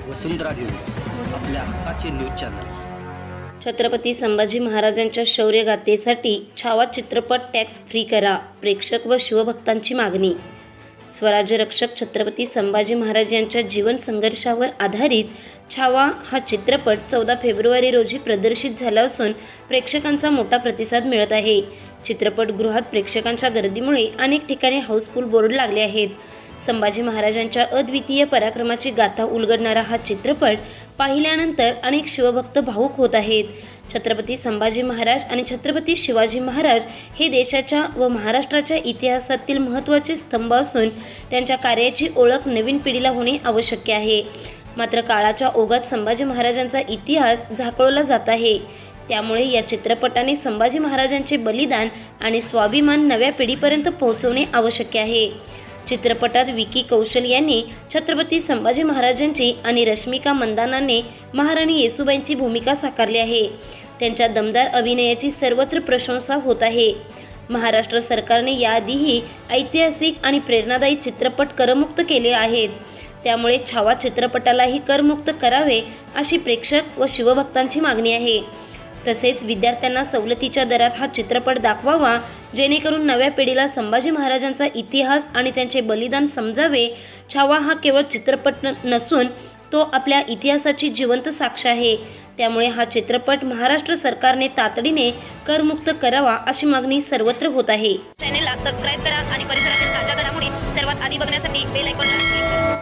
वसुंधरा news आपल्या हक्काचे news channel. Chhatrapati Sambhaji महाराजांच्या शौर्यगाथेसाठी छावा चित्रपट टॅक्स फ्री करा, प्रेक्षक व शिवभक्तांची मागणी। स्वराज्य रक्षक छत्रपती संभाजी महाराज यांच्या जीवन संघर्षावर आधारित छावा हा चित्रपट 14 फेब्रुवारी रोजी प्रदर्शित झाला असून प्रेक्षकांचा मोठा प्रतिसाद मिळत आहे। चित्रपटगृहात प्रेक्षकांच्या गर्दीमुळे अनेक ठिकाणी हाऊसफुल बोर्ड लागले आहेत। संभाजी महाराजांच्या अद्वितीय पराक्रमाची गाथा उलगडणारा हा चित्रपट पाहिल्यानंतर अनेक शिवभक्त भावुक होत आहेत। छत्रपती संभाजी महाराज आणि छत्रपती शिवाजी महाराज हे देशाच्या व महाराष्ट्राच्या इतिहासातील महत्त्वाचे स्तंभ असून त्यांच्या कार्याची ओळख नवीन पिढीला होणे आवश्यक आहे। मात्र काळाच्या ओघात संभाजी महाराजांचा इतिहास झाकळला जात आहे। त्यामुळे या चित्रपटाने संभाजी महाराजांचे बलिदान आणि स्वाभिमान नव्या पिढीपर्यंत पोहोचवणे आवश्यक आहे। चित्रपटात विकी कौशल यांनी छत्रपती संभाजी महाराजांची आणि रश्मिका मंदानाने महाराणी येसुबाईंची भूमिका साकारली आहे। त्यांच्या दमदार अभिनयाची सर्वत्र प्रशंसा होत आहे। महाराष्ट्र सरकारने याआधीही ऐतिहासिक आणि प्रेरणादायी चित्रपट करमुक्त केले आहेत। त्यामुळे छावा चित्रपटालाही करमुक्त करावे अशी प्रेक्षक व शिवभक्तांची मागणी आहे। तसेच विद्यार्थ्यांना सवलतीच्या दरात हा चित्रपट दाखवावा, जेणेकरून नव्या पिढीला संभाजी महाराजांचा इतिहास आणि त्यांचे बलिदान समजावे। छावा हा केवळ चित्रपट नसून तो आपल्या इतिहासाची जिवंत साक्ष आहे। त्यामुळे हा चित्रपट महाराष्ट्र सरकारने तातडीने करमुक्त करावा अशी मागणी सर्वत्र होत आहे। चॅनलला सबस्क्राइब करा आणि परिसरातील ताज्या घडामोडी सर्वात आधी बघण्यासाठी बेल आयकॉनला क्लिक करा।